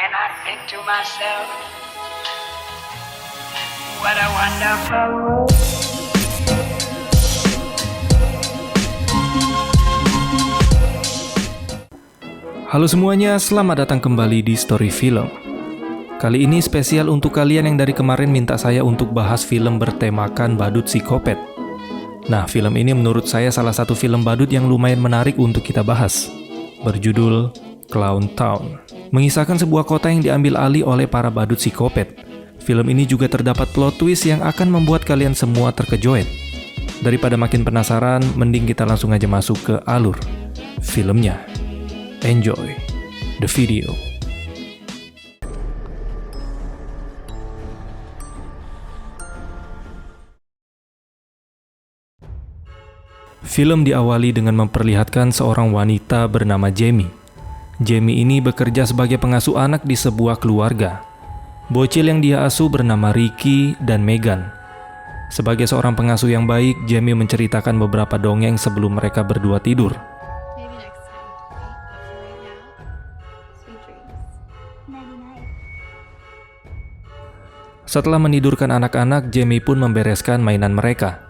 and I think to myself, what a wonderful world. Halo semuanya, selamat datang kembali di Story Film. Kali ini spesial untuk kalian yang dari kemarin minta saya untuk bahas film bertemakan badut psikopat. Nah, film ini menurut saya salah satu film badut yang lumayan menarik untuk kita bahas. Berjudul Clown Town. Mengisahkan sebuah kota yang diambil alih oleh para badut psikopat. Film ini juga terdapat plot twist yang akan membuat kalian semua terkejoet. Daripada makin penasaran, mending kita langsung aja masuk ke alur filmnya. Enjoy the video. Film diawali dengan memperlihatkan seorang wanita bernama Jamie. Jamie ini bekerja sebagai pengasuh anak di sebuah keluarga. Bocil yang dia asuh bernama Ricky dan Megan. Sebagai seorang pengasuh yang baik, Jamie menceritakan beberapa dongeng sebelum mereka berdua tidur. Setelah menidurkan anak-anak, Jamie pun membereskan mainan mereka.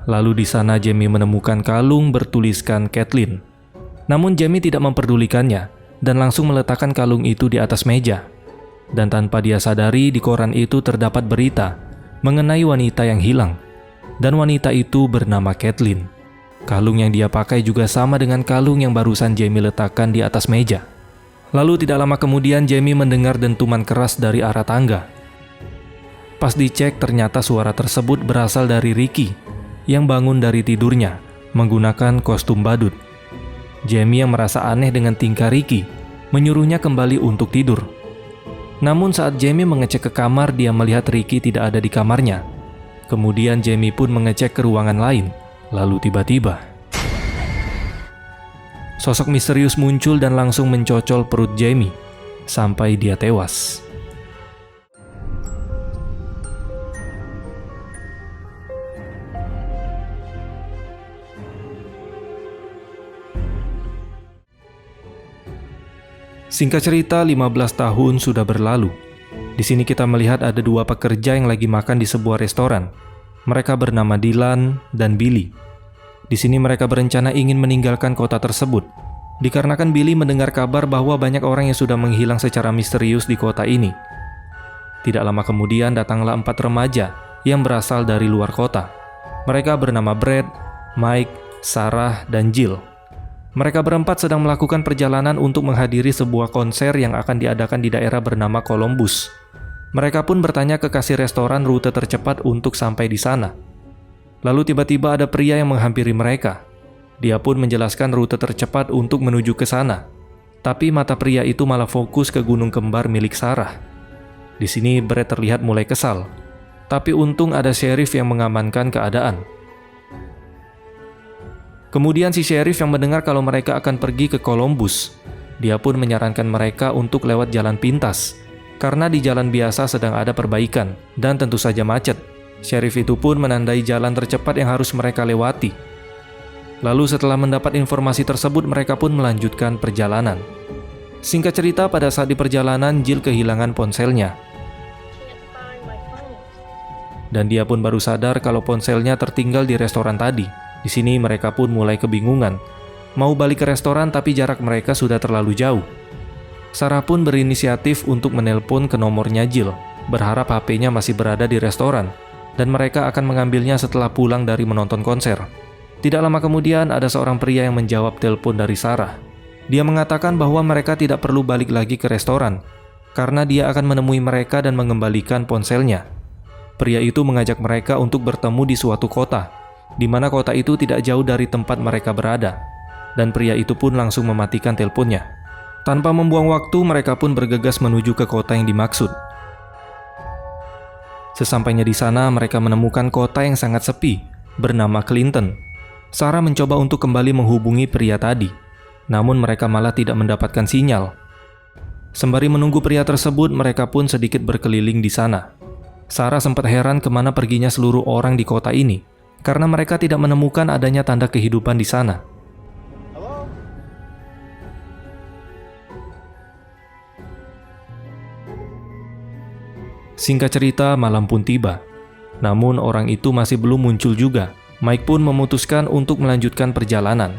Lalu di sana Jamie menemukan kalung bertuliskan Kathleen. Namun Jamie tidak memperdulikannya dan langsung meletakkan kalung itu di atas meja. Dan tanpa dia sadari, di koran itu terdapat berita mengenai wanita yang hilang. Dan wanita itu bernama Kathleen. Kalung yang dia pakai juga sama dengan kalung yang barusan Jamie letakkan di atas meja. Lalu tidak lama kemudian Jamie mendengar dentuman keras dari arah tangga. Pas dicek, ternyata suara tersebut berasal dari Ricky yang bangun dari tidurnya menggunakan kostum badut. Jamie yang merasa aneh dengan tingkah Ricky menyuruhnya kembali untuk tidur. Namun saat Jamie mengecek ke kamar, dia melihat Ricky tidak ada di kamarnya. Kemudian Jamie pun mengecek ke ruangan lain. Lalu tiba-tiba sosok misterius muncul dan langsung mencocol perut Jamie sampai dia tewas. Singkat cerita, 15 tahun sudah berlalu. Di sini kita melihat ada dua pekerja yang lagi makan di sebuah restoran. Mereka bernama Dylan dan Billy. Di sini mereka berencana ingin meninggalkan kota tersebut, dikarenakan Billy mendengar kabar bahwa banyak orang yang sudah menghilang secara misterius di kota ini. Tidak lama kemudian datanglah 4 remaja yang berasal dari luar kota. Mereka bernama Brad, Mike, Sarah, dan Jill. Mereka berempat sedang melakukan perjalanan untuk menghadiri sebuah konser yang akan diadakan di daerah bernama Columbus. Mereka pun bertanya ke kasir restoran rute tercepat untuk sampai di sana. Lalu tiba-tiba ada pria yang menghampiri mereka. Dia pun menjelaskan rute tercepat untuk menuju ke sana. Tapi mata pria itu malah fokus ke gunung kembar milik Sarah. Di sini Brad terlihat mulai kesal. Tapi untung ada sheriff yang mengamankan keadaan. Kemudian si sheriff yang mendengar kalau mereka akan pergi ke Columbus, dia pun menyarankan mereka untuk lewat jalan pintas, karena di jalan biasa sedang ada perbaikan, dan tentu saja macet. Sheriff itu pun menandai jalan tercepat yang harus mereka lewati. Lalu setelah mendapat informasi tersebut, mereka pun melanjutkan perjalanan. Singkat cerita, pada saat di perjalanan, Jill kehilangan ponselnya. Dan dia pun baru sadar kalau ponselnya tertinggal di restoran tadi. Di sini mereka pun mulai kebingungan. Mau balik ke restoran tapi jarak mereka sudah terlalu jauh. Sarah pun berinisiatif untuk menelpon ke nomornya Jill, berharap HP-nya masih berada di restoran, dan mereka akan mengambilnya setelah pulang dari menonton konser. Tidak lama kemudian ada seorang pria yang menjawab telepon dari Sarah. Dia mengatakan bahwa mereka tidak perlu balik lagi ke restoran, karena dia akan menemui mereka dan mengembalikan ponselnya. Pria itu mengajak mereka untuk bertemu di suatu kota, di mana kota itu tidak jauh dari tempat mereka berada, dan pria itu pun langsung mematikan teleponnya. Tanpa membuang waktu, mereka pun bergegas menuju ke kota yang dimaksud. Sesampainya di sana, mereka menemukan kota yang sangat sepi, bernama Clinton. Sarah mencoba untuk kembali menghubungi pria tadi, namun mereka malah tidak mendapatkan sinyal. Sembari menunggu pria tersebut, mereka pun sedikit berkeliling di sana. Sarah sempat heran kemana perginya seluruh orang di kota ini, karena mereka tidak menemukan adanya tanda kehidupan di sana. Singkat cerita, malam pun tiba. Namun orang itu masih belum muncul juga. Mike pun memutuskan untuk melanjutkan perjalanan.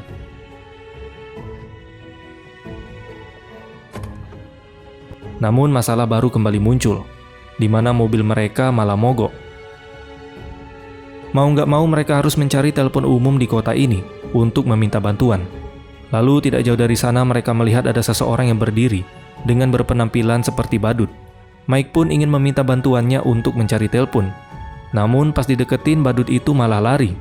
Namun masalah baru kembali muncul, di mana mobil mereka malah mogok. Mau nggak mau mereka harus mencari telepon umum di kota ini untuk meminta bantuan. Lalu tidak jauh dari sana mereka melihat ada seseorang yang berdiri dengan berpenampilan seperti badut. Mike pun ingin meminta bantuannya untuk mencari telepon. Namun pas dideketin badut itu malah lari.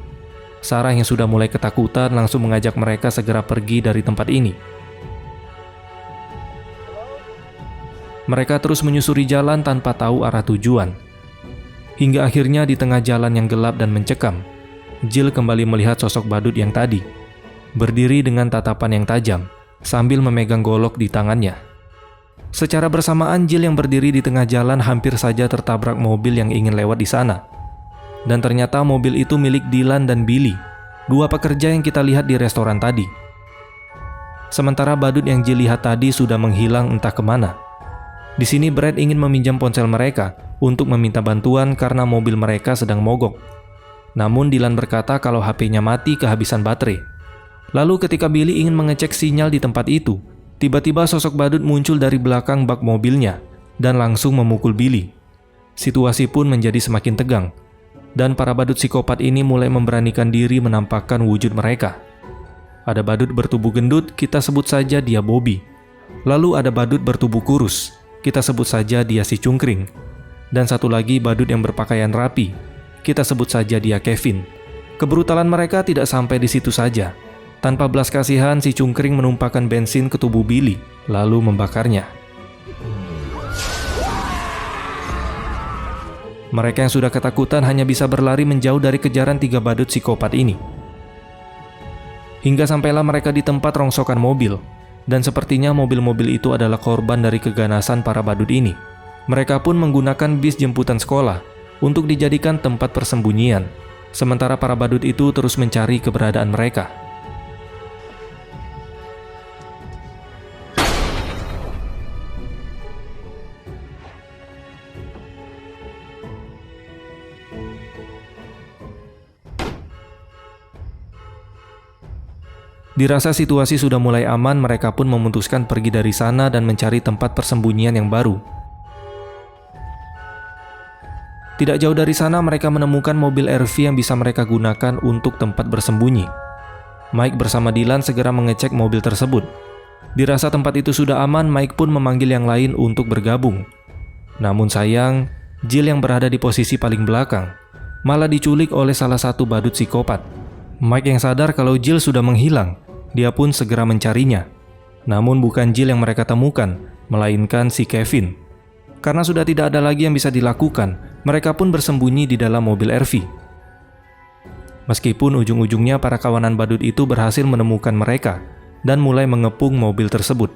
Sarah yang sudah mulai ketakutan langsung mengajak mereka segera pergi dari tempat ini. Mereka terus menyusuri jalan tanpa tahu arah tujuan. Hingga akhirnya di tengah jalan yang gelap dan mencekam, Jill kembali melihat sosok badut yang tadi, berdiri dengan tatapan yang tajam, sambil memegang golok di tangannya. Secara bersamaan Jill yang berdiri di tengah jalan hampir saja tertabrak mobil yang ingin lewat di sana. Dan ternyata mobil itu milik Dylan dan Billy, dua pekerja yang kita lihat di restoran tadi. Sementara badut yang Jill lihat tadi sudah menghilang entah kemana. Di sini Brad ingin meminjam ponsel mereka untuk meminta bantuan karena mobil mereka sedang mogok. Namun Dylan berkata kalau HP-nya mati kehabisan baterai. Lalu ketika Billy ingin mengecek sinyal di tempat itu, tiba-tiba sosok badut muncul dari belakang bak mobilnya dan langsung memukul Billy. Situasi pun menjadi semakin tegang, dan para badut psikopat ini mulai memberanikan diri menampakkan wujud mereka. Ada badut bertubuh gendut, kita sebut saja dia Bobby. Lalu ada badut bertubuh kurus, kita sebut saja dia si Cungkring. Dan satu lagi badut yang berpakaian rapi, kita sebut saja dia Kevin. Kebrutalan mereka tidak sampai di situ saja. Tanpa belas kasihan, si Cungkring menumpahkan bensin ke tubuh Billy, lalu membakarnya. Mereka yang sudah ketakutan hanya bisa berlari menjauh dari kejaran tiga badut psikopat ini. Hingga sampailah mereka di tempat rongsokan mobil, dan sepertinya mobil-mobil itu adalah korban dari keganasan para badut ini. Mereka pun menggunakan bis jemputan sekolah untuk dijadikan tempat persembunyian, sementara para badut itu terus mencari keberadaan mereka. Dirasa situasi sudah mulai aman, mereka pun memutuskan pergi dari sana dan mencari tempat persembunyian yang baru. Tidak jauh dari sana mereka menemukan mobil RV yang bisa mereka gunakan untuk tempat bersembunyi. Mike bersama Dylan segera mengecek mobil tersebut. Dirasa tempat itu sudah aman, Mike pun memanggil yang lain untuk bergabung. Namun sayang, Jill yang berada di posisi paling belakang malah diculik oleh salah satu badut psikopat. Mike yang sadar kalau Jill sudah menghilang, dia pun segera mencarinya. Namun bukan Jill yang mereka temukan, melainkan si Kevin. Karena sudah tidak ada lagi yang bisa dilakukan, mereka pun bersembunyi di dalam mobil RV. Meskipun ujung-ujungnya para kawanan badut itu berhasil menemukan mereka dan mulai mengepung mobil tersebut.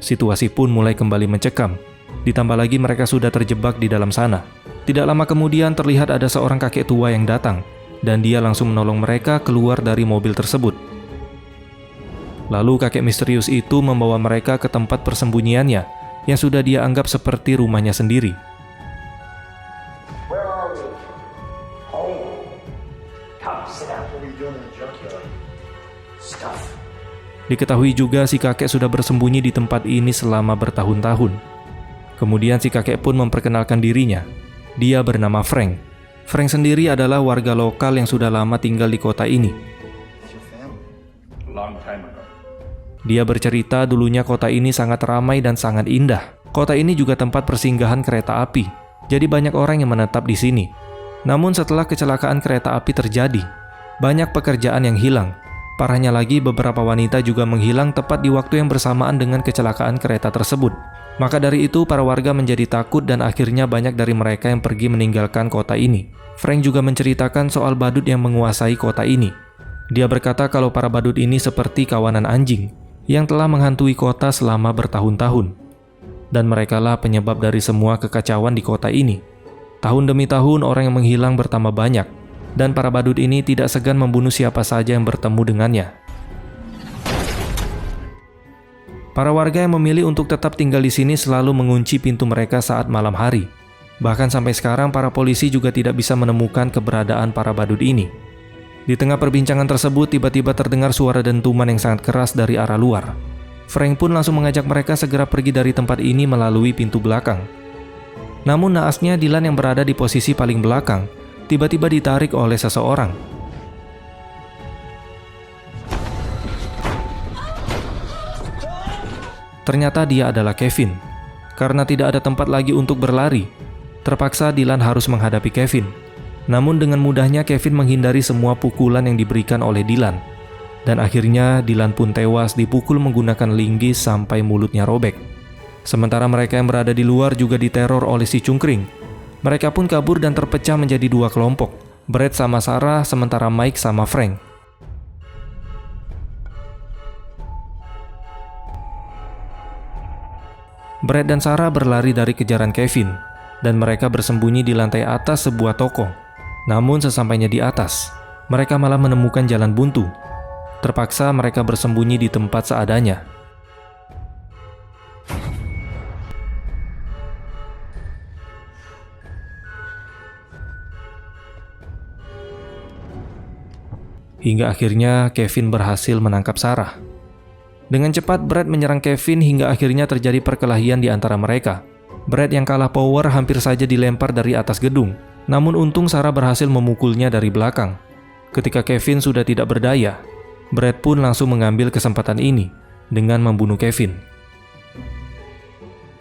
Situasi pun mulai kembali mencekam. Ditambah lagi mereka sudah terjebak di dalam sana. Tidak lama kemudian terlihat ada seorang kakek tua yang datang, dan dia langsung menolong mereka keluar dari mobil tersebut. Lalu kakek misterius itu membawa mereka ke tempat persembunyiannya yang sudah dia anggap seperti rumahnya sendiri. Where are we? Home. Come, sit down. What are you doing in the junkyard? Stuff. Diketahui juga si kakek sudah bersembunyi di tempat ini selama bertahun-tahun. Kemudian si kakek pun memperkenalkan dirinya. Dia bernama Frank. Frank sendiri adalah warga lokal yang sudah lama tinggal di kota ini. Dia bercerita dulunya kota ini sangat ramai dan sangat indah. Kota ini juga tempat persinggahan kereta api, jadi banyak orang yang menetap di sini. Namun setelah kecelakaan kereta api terjadi, banyak pekerjaan yang hilang. Parahnya lagi, beberapa wanita juga menghilang tepat di waktu yang bersamaan dengan kecelakaan kereta tersebut. Maka dari itu para warga menjadi takut dan akhirnya banyak dari mereka yang pergi meninggalkan kota ini. Frank juga menceritakan soal badut yang menguasai kota ini. Dia berkata kalau para badut ini seperti kawanan anjing yang telah menghantui kota selama bertahun-tahun. Dan merekalah penyebab dari semua kekacauan di kota ini. Tahun demi tahun orang yang menghilang bertambah banyak, dan para badut ini tidak segan membunuh siapa saja yang bertemu dengannya. Para warga yang memilih untuk tetap tinggal di sini selalu mengunci pintu mereka saat malam hari. Bahkan sampai sekarang para polisi juga tidak bisa menemukan keberadaan para badut ini. Di tengah perbincangan tersebut, tiba-tiba terdengar suara dentuman yang sangat keras dari arah luar. Frank pun langsung mengajak mereka segera pergi dari tempat ini melalui pintu belakang. Namun naasnya Dylan yang berada di posisi paling belakang tiba-tiba ditarik oleh seseorang. Ternyata dia adalah Kevin. Karena tidak ada tempat lagi untuk berlari, terpaksa Dylan harus menghadapi Kevin. Namun dengan mudahnya Kevin menghindari semua pukulan yang diberikan oleh Dylan. Dan akhirnya Dylan pun tewas dipukul menggunakan linggis sampai mulutnya robek. Sementara mereka yang berada di luar juga diteror oleh si cungkring. Mereka pun kabur dan terpecah menjadi dua kelompok, Brett sama Sarah, sementara Mike sama Frank. Brett dan Sarah berlari dari kejaran Kevin, dan mereka bersembunyi di lantai atas sebuah toko. Namun sesampainya di atas, mereka malah menemukan jalan buntu. Terpaksa mereka bersembunyi di tempat seadanya. Hingga akhirnya Kevin berhasil menangkap Sarah. Dengan cepat Brett menyerang Kevin hingga akhirnya terjadi perkelahian di antara mereka. Brett yang kalah power hampir saja dilempar dari atas gedung. Namun untung Sarah berhasil memukulnya dari belakang. Ketika Kevin sudah tidak berdaya, Brett pun langsung mengambil kesempatan ini dengan membunuh Kevin.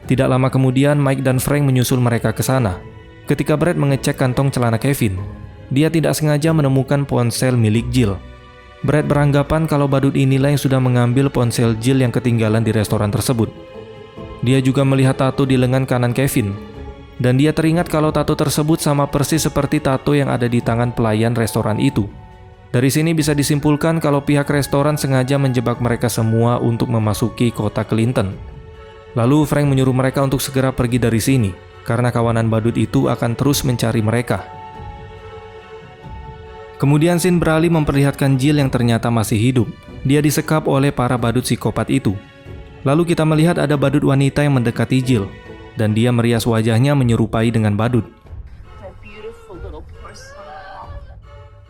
Tidak lama kemudian Mike dan Frank menyusul mereka ke sana. Ketika Brett mengecek kantong celana Kevin, dia tidak sengaja menemukan ponsel milik Jill. Brett beranggapan kalau badut inilah yang sudah mengambil ponsel Jill yang ketinggalan di restoran tersebut. Dia juga melihat tato di lengan kanan Kevin, dan dia teringat kalau tato tersebut sama persis seperti tato yang ada di tangan pelayan restoran itu. Dari sini bisa disimpulkan kalau pihak restoran sengaja menjebak mereka semua untuk memasuki kota Clinton. Lalu Frank menyuruh mereka untuk segera pergi dari sini, karena kawanan badut itu akan terus mencari mereka. Kemudian scene beralih memperlihatkan Jill yang ternyata masih hidup. Dia disekap oleh para badut psikopat itu. Lalu kita melihat ada badut wanita yang mendekati Jill, dan dia merias wajahnya menyerupai dengan badut.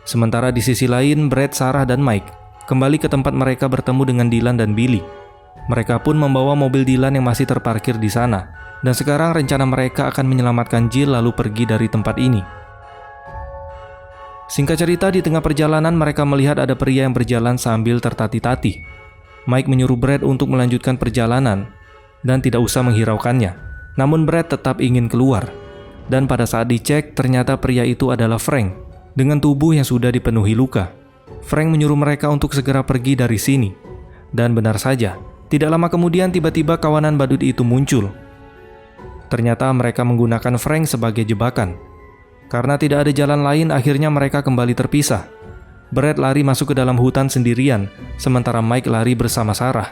Sementara di sisi lain, Brett, Sarah, dan Mike kembali ke tempat mereka bertemu dengan Dylan dan Billy. Mereka pun membawa mobil Dylan yang masih terparkir di sana, dan sekarang rencana mereka akan menyelamatkan Jill lalu pergi dari tempat ini. Singkat cerita, di tengah perjalanan mereka melihat ada pria yang berjalan sambil tertati-tati. Mike menyuruh Brett untuk melanjutkan perjalanan dan tidak usah menghiraukannya. Namun Brett tetap ingin keluar. Dan pada saat dicek, ternyata pria itu adalah Frank dengan tubuh yang sudah dipenuhi luka. Frank menyuruh mereka untuk segera pergi dari sini. Dan benar saja, tidak lama kemudian tiba-tiba kawanan badut itu muncul. Ternyata mereka menggunakan Frank sebagai jebakan. Karena tidak ada jalan lain, akhirnya mereka kembali terpisah. Brett lari masuk ke dalam hutan sendirian, sementara Mike lari bersama Sarah.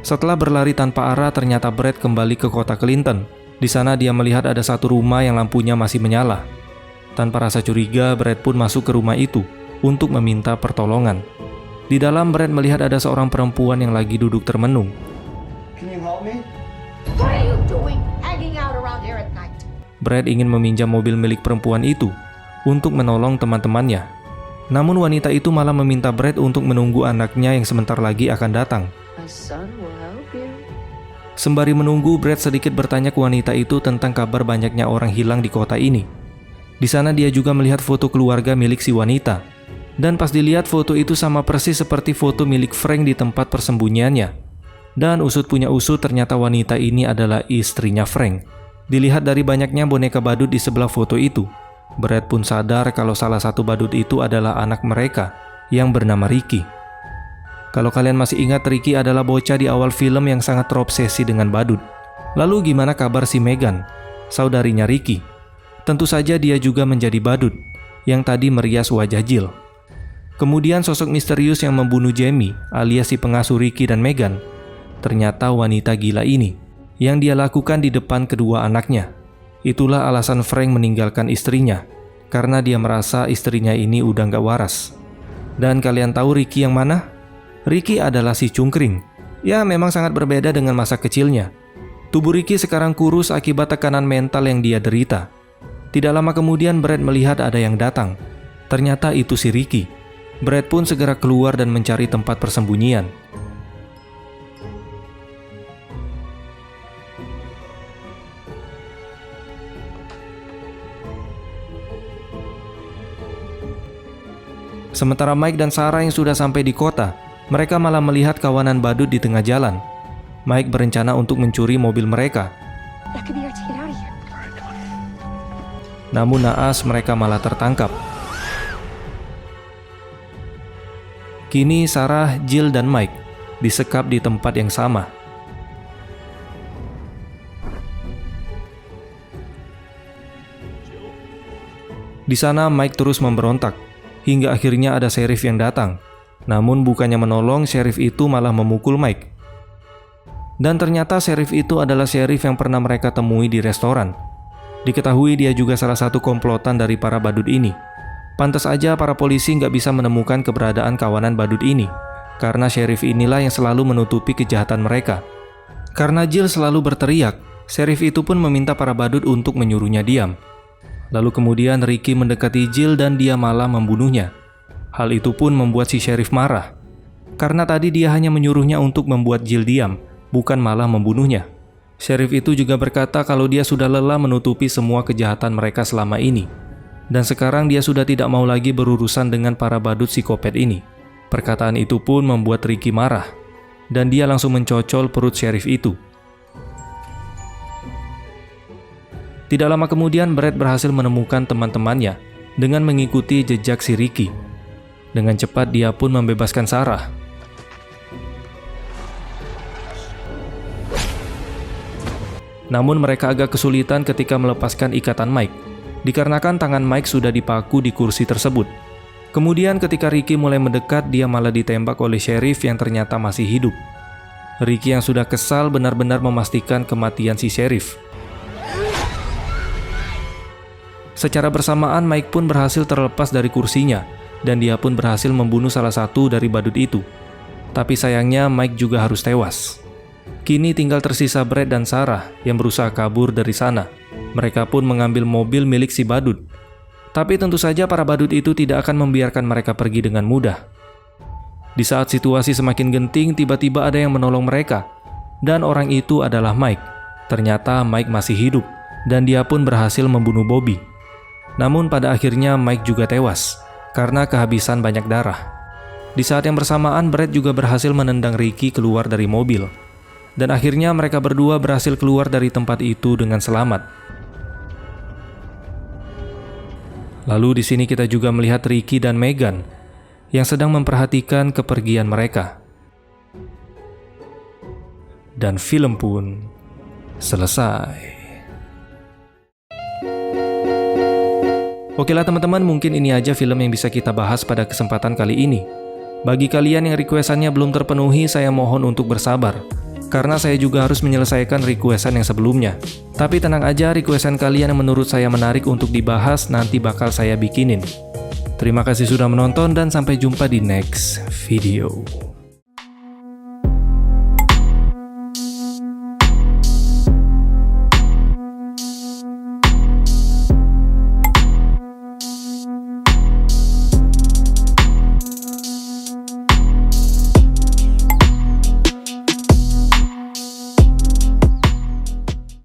Setelah berlari tanpa arah, ternyata Brett kembali ke kota Clinton. Di sana dia melihat ada satu rumah yang lampunya masih menyala. Tanpa rasa curiga, Brett pun masuk ke rumah itu untuk meminta pertolongan. Di dalam, Brett melihat ada seorang perempuan yang lagi duduk termenung. Can you help me? What are you doing hanging out around here at night? Brett ingin meminjam mobil milik perempuan itu untuk menolong teman-temannya. Namun wanita itu malah meminta Brett untuk menunggu anaknya yang sebentar lagi akan datang. My son will help you. Sembari menunggu, Brett sedikit bertanya ke wanita itu tentang kabar banyaknya orang hilang di kota ini. Di sana dia juga melihat foto keluarga milik si wanita. Dan pas dilihat foto itu sama persis seperti foto milik Frank di tempat persembunyiannya. Dan usut punya usut, ternyata wanita ini adalah istrinya Frank. Dilihat dari banyaknya boneka badut di sebelah foto itu, Brett pun sadar kalau salah satu badut itu adalah anak mereka yang bernama Ricky. Kalau kalian masih ingat, Ricky adalah bocah di awal film yang sangat terobsesi dengan badut. Lalu gimana kabar si Megan, saudarinya Ricky? Tentu saja dia juga menjadi badut yang tadi merias wajah Jill. Kemudian sosok misterius yang membunuh Jamie alias si pengasuh Ricky dan Megan, ternyata wanita gila ini yang dia lakukan di depan kedua anaknya. Itulah alasan Frank meninggalkan istrinya, karena dia merasa istrinya ini udah gak waras. Dan kalian tahu Ricky yang mana? Ricky adalah si cungkring Ya, memang sangat berbeda dengan masa kecilnya. Tubuh Ricky sekarang kurus akibat tekanan mental yang dia derita. Tidak lama kemudian Brad melihat ada yang datang. Ternyata itu si Ricky. Brad pun segera keluar dan mencari tempat persembunyian. Sementara Mike dan Sarah yang sudah sampai di kota, mereka malah melihat kawanan badut di tengah jalan. Mike berencana untuk mencuri mobil mereka. That could be our ticket out of here. Namun naas mereka malah tertangkap. Kini Sarah, Jill, dan Mike disekap di tempat yang sama. Di sana Mike terus memberontak, hingga akhirnya ada sheriff yang datang. Namun bukannya menolong, sheriff itu malah memukul Mike. Dan ternyata sheriff itu adalah sheriff yang pernah mereka temui di restoran. Diketahui dia juga salah satu komplotan dari para badut ini. Pantas aja para polisi nggak bisa menemukan keberadaan kawanan badut ini, karena sheriff inilah yang selalu menutupi kejahatan mereka. Karena Jill selalu berteriak, sheriff itu pun meminta para badut untuk menyuruhnya diam. Lalu kemudian Ricky mendekati Jill dan dia malah membunuhnya. Hal itu pun membuat si sheriff marah, karena tadi dia hanya menyuruhnya untuk membuat Jill diam, bukan malah membunuhnya. Sheriff itu juga berkata kalau dia sudah lelah menutupi semua kejahatan mereka selama ini. Dan sekarang dia sudah tidak mau lagi berurusan dengan para badut psikopat ini. Perkataan itu pun membuat Ricky marah. Dan dia langsung mencocol perut sheriff itu. Tidak lama kemudian Brad berhasil menemukan teman-temannya dengan mengikuti jejak si Ricky. Dengan cepat dia pun membebaskan Sarah. Namun mereka agak kesulitan ketika melepaskan ikatan Mike, dikarenakan tangan Mike sudah dipaku di kursi tersebut. Kemudian ketika Ricky mulai mendekat, dia malah ditembak oleh sheriff yang ternyata masih hidup. Ricky yang sudah kesal benar-benar memastikan kematian si sheriff. Secara bersamaan Mike pun berhasil terlepas dari kursinya, dan dia pun berhasil membunuh salah satu dari badut itu. Tapi sayangnya Mike juga harus tewas. Kini tinggal tersisa Brad dan Sarah yang berusaha kabur dari sana. Mereka pun mengambil mobil milik si badut. Tapi tentu saja para badut itu tidak akan membiarkan mereka pergi dengan mudah. Di saat situasi semakin genting, tiba-tiba ada yang menolong mereka. Dan orang itu adalah Mike. Ternyata Mike masih hidup, dan dia pun berhasil membunuh Bobby. Namun pada akhirnya Mike juga tewas, karena kehabisan banyak darah. Di saat yang bersamaan, Brad juga berhasil menendang Ricky keluar dari mobil. Dan akhirnya mereka berdua berhasil keluar dari tempat itu dengan selamat. Lalu di sini kita juga melihat Ricky dan Megan yang sedang memperhatikan kepergian mereka. Dan film pun selesai. Oke lah teman-teman, mungkin ini aja film yang bisa kita bahas pada kesempatan kali ini. Bagi kalian yang requestannya belum terpenuhi, saya mohon untuk bersabar. Karena saya juga harus menyelesaikan requestan yang sebelumnya. Tapi tenang aja, requestan kalian yang menurut saya menarik untuk dibahas nanti bakal saya bikinin. Terima kasih sudah menonton dan sampai jumpa di next video.